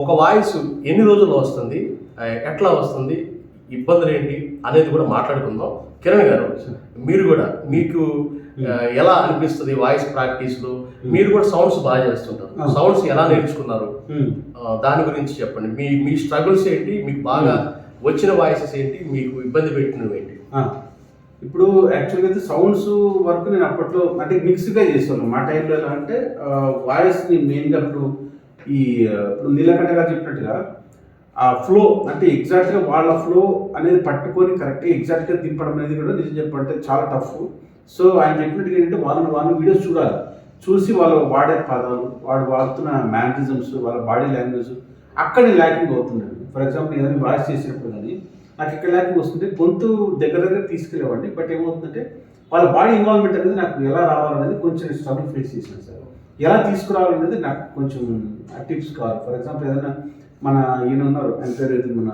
ఒక వాయిస్ ఎన్ని రోజుల్లో వస్తుంది, ఎట్లా వస్తుంది, ఇబ్బందులు ఏంటి అనేది కూడా మాట్లాడుకుందాం. కిరణ్ గారు, మీరు కూడా మీకు ఎలా అనిపిస్తుంది వాయిస్ ప్రాక్టీస్లో? మీరు కూడా సౌండ్స్ బాగా చేస్తుంటారు, సౌండ్స్ ఎలా నేర్చుకున్నారు దాని గురించి చెప్పండి. మీ మీ స్ట్రగుల్స్ ఏంటి, మీకు బాగా వచ్చిన వాయిసెస్ ఏంటి, మీకు ఇబ్బంది పెట్టినవి ఏంటి? ఇప్పుడు యాక్చువల్గా అయితే సౌండ్స్ వర్క్ నేను అప్పట్లో అంటే మిక్స్గా చేస్తాను. మా టైంలో ఎలా అంటే వాయిస్ని మెయిన్గా ఇప్పుడు నీలకంఠ గారు చెప్పినట్టుగా ఆ ఫ్లో అంటే ఎగ్జాక్ట్గా వాళ్ళ ఫ్లో అనేది పట్టుకొని కరెక్ట్గా ఎగ్జాక్ట్గా దింపడం అనేది కూడా నిజం చెప్పాలంటే చాలా టఫ్. సో ఆయన చెప్పినట్టుగా ఏంటంటే వాళ్ళని వీడియోస్ చూడాలి, చూసి వాళ్ళు వాడే పదాలు, వాడు వాడుతున్న మ్యానరిజమ్స్, వాళ్ళ బాడీ లాంగ్వేజ్ అక్కడే ల్యాకింగ్ అవుతుందండి. ఫర్ ఎగ్జాంపుల్ ఏదైనా వాయిస్ చేసినప్పుడు కానీ నాకు ఇక్కడ ల్యాకింగ్ వస్తుంటే గొంతు దగ్గర తీసుకెళ్ళేవాడిని. బట్ ఏమవుతుందంటే వాళ్ళ బాడీ ఇన్వాల్వ్మెంట్ అనేది నాకు ఎలా రావాలనేది కొంచెం స్ట్రగుల్ ఫేస్ చేశాను సార్. ఎలా తీసుకురావాలనేది నాకు కొంచెం టిప్స్ కావాలి. ఫర్ ఎగ్జాంపుల్ ఏదైనా మన ఈయన ఉన్నారు, ఆయన పేరు ఏది, మన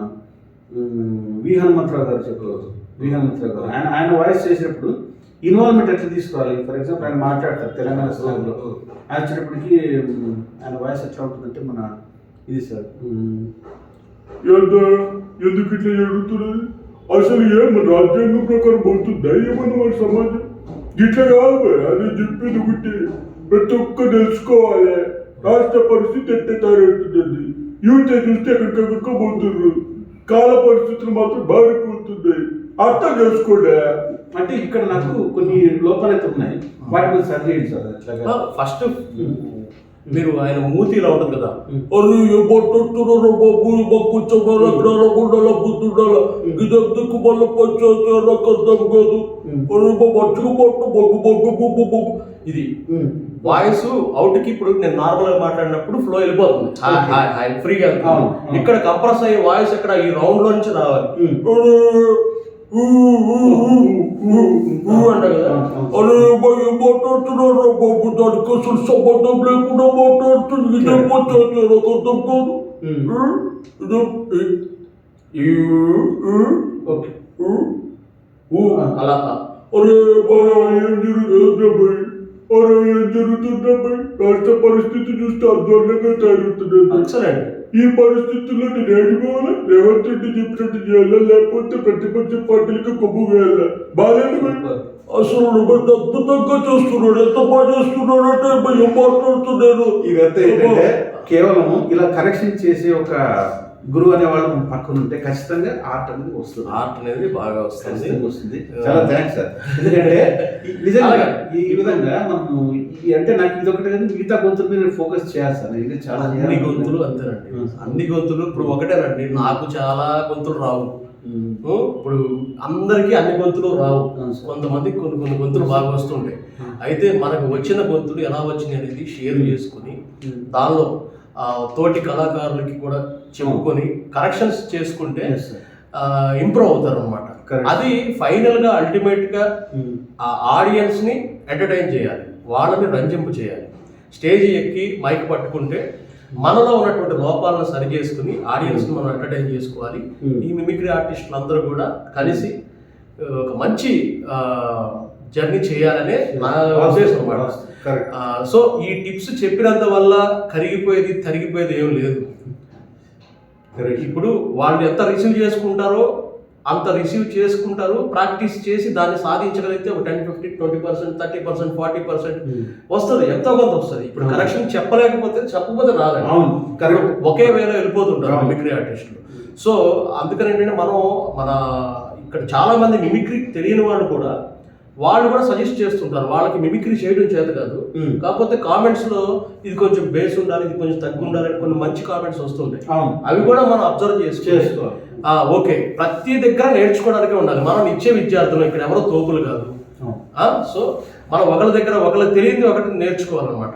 వి హనుమంతరావు గారు చెప్పారు. వి హనుమంతరావు గారు ఆయన వాయిస్ చేసినప్పుడు ఇన్వాల్వ్మెంట్ ఎట్లా తీసుకోవాలి. ఫర్ ఎగ్జాంపుల్ ఆయన మాట్లాడతారు తెలంగాణ స్లాంగ్లో, ఆయన వచ్చేటప్పటికి ఆయన వాయిస్ ఎట్లా ఉంటుందంటే మన ఇది సార్, ఎందుకు ఇట్లా జరుగుతున్నది, అసలు ఏమో రాజ్యాంగం ప్రకారం పోతుందా ఏమన్నా మన సమాజం ఇట్లా కాదు అని చెప్పేది ఒకటి ప్రతి ఒక్క తెలుసుకోవాలి. రాష్ట్ర పరిస్థితి ఎట్లా తయారవుతుందండి, యూత్ చూస్తే ఎక్కడికెక్కడికో పోతున్నారు, కాల పరిస్థితులు మాత్రం బారిపోతుంది, అర్థం చేసుకోండి. అంటే ఇక్కడ నాకు కొన్ని లోపాలు అయితే ఉన్నాయి, వాటి మీద సర్జరీ చేయండి సార్. అట్లాగా ఫస్ట్ మీరు ఆయన మూతి ఇలా ఉంటుంది కదా, ఇది వాయిస్ అవుట్ కి. ఇప్పుడు నేను నార్మల్ గా మాట్లాడినప్పుడు ఫ్లో వెళ్ళిపోతుంది, ఫ్రీగా. ఇక్కడ కంప్రెస్ అయ్యే వాయిస్ ఇక్కడ ఈ రౌండ్ లో నుంచి రావాలి అంట కదా. అరే మాట్లాడుతున్నారు బాబు, దానికి అసలు సంబంధం లేకుండా మాట్లాడుతుంది, ఇదే నాకు అర్థం కాదు. అలా అరే ఏం జరుగుతుంది, అరే ఏం జరుగుతుందమ్మాయి, రాష్ట్ర పరిస్థితి చూస్తే అధ్వానంగా తయారవుతుంది. ఈ పరిస్థితుల్లో నేను ఏడిపోవాలి, రేవంత్ రెడ్డి చెప్పినట్టు చేయాలా, లేకపోతే ప్రతిపక్ష పార్టీలకు కొమ్ము వేయాలా? బాగాలేదు అసలు అద్భుతంగా చేస్తున్నాడు, ఎంత బాగా చేస్తున్నాడు అంటే ఏం మాట్లాడుతున్నాను. ఇదంతా ఏంటంటే కేవలం ఇలా కరెక్షన్ చేసే ఒక గురువు అనే వాళ్ళు పక్కన ఉంటే ఖచ్చితంగా ఆర్ట్ అనేది వస్తుంది. ఆర్ట్ అనేది బాగా వస్తుంది. చాలా థ్యాంక్స్ సార్. ఎందుకంటే నిజంగా ఈ విధంగా మనము అంటే నాకు ఇది ఒకటి కానీ మిగతా గొంతుల మీద ఫోకస్ చేయాలి సార్. ఇది చాలా అన్ని గొంతులు అంతేనండి, అన్ని గొంతులు ఇప్పుడు ఒకటేనండి. నాకు చాలా గొంతులు రావు, ఇప్పుడు అందరికీ అన్ని గొంతులు రావు, కొంతమంది కొన్ని గొంతులు బాగా వస్తుంటాయి. అయితే మనకు వచ్చిన గొంతులు ఎలా వచ్చినాయి అనేది షేర్ చేసుకుని దానిలో తోటి కళాకారులకి కూడా చెప్పుకొని కరెక్షన్స్ చేసుకుంటే ఇంప్రూవ్ అవుతారు అనమాట. అది ఫైనల్ గా అల్టిమేట్ గా ఆ ఆడియన్స్ ని ఎంటర్టైన్ చేయాలి, వాళ్ళని రంజింపు చేయాలి. స్టేజ్ ఎక్కి మైక్ పట్టుకుంటే మనలో ఉన్నటువంటి లోపాలను సరి చేసుకుని ఆడియన్స్ ని మనం ఎంటర్టైన్ చేసుకోవాలి. ఈ మిమిక్రీ ఆర్టిస్టులు అందరూ కూడా కలిసి ఒక మంచి జర్నీ చేయాలనే నా ఉద్దేశం అన్నమాట. సో ఈ టిప్స్ చెప్పినంత వల్ల తరిగిపోయేది ఏం లేదు. ఇప్పుడు వాళ్ళు ఎంత రిసీవ్ చేసుకుంటారో అంత రిసీవ్ చేసుకుంటారు. ప్రాక్టీస్ చేసి దాన్ని సాధించగలిగితే ఒక 10, 15, 20%, 30%, 40% వస్తుంది, ఎంతో కొంత వస్తుంది. ఇప్పుడు కరెక్షన్ చెప్పకపోతే రాదండి, ఒకే వేలో వెళ్ళిపోతుంటారు మిమిక్రీ ఆర్టిస్టులు. సో అందుకని ఏంటంటే మన ఇక్కడ చాలా మంది మిమిక్రీ తెలియని వాళ్ళు కూడా సజెస్ట్ చేస్తుంటారు. వాళ్ళకి మిమిక్రీ చేయడం చేత కాదు, కాకపోతే కామెంట్స్ లో ఇది కొంచెం బేస్ ఉండాలి, ఇది కొంచెం తక్కువ ఉండాలి, కొన్ని మంచి కామెంట్స్ వస్తుంటాయి. అవి కూడా మనం అబ్జర్వ్ చేసుకోవాలి. ఓకే, ప్రతి దగ్గర నేర్చుకోవడానికే ఉండాలి. మనం ఇచ్చే విద్యార్థులు ఇక్కడ ఎవరో తోపులు కాదు. సో మనం ఒకరి దగ్గర ఒకరికి తెలియదు, ఒకటి నేర్చుకోవాలన్నమాట.